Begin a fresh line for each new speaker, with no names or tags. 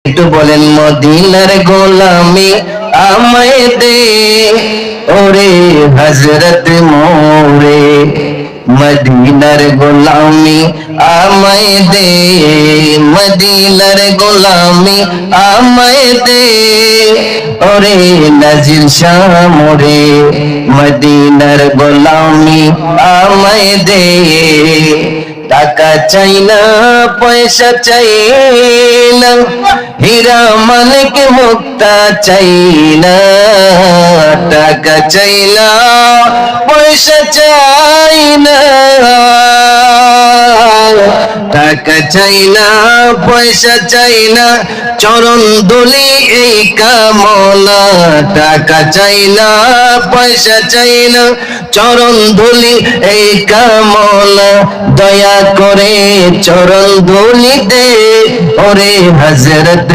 একটু বলেন মদিনার গোলামি আমায় দে ওরে হযরত মোরে, মদিনার গোলামি আমায় দে, মদিনার গোলামি আমায় দে ওরে নাজির শাহ মোরে, মদিনার গোলামি আমায় দে। টাকা চাই না পয়সা চাই না, হীরা মানিক মুক্তা চাই না, টাকা চাই না পয়সা চাই না, টাকা চাই না পয়সা চাই না, চরণ ধুলি এই কামনা। টাকা চাই না পয়সা চাই না, চরণ ধুলি এই কামনা। দয়া করে চরণ ধুলি দে ওরে হযরত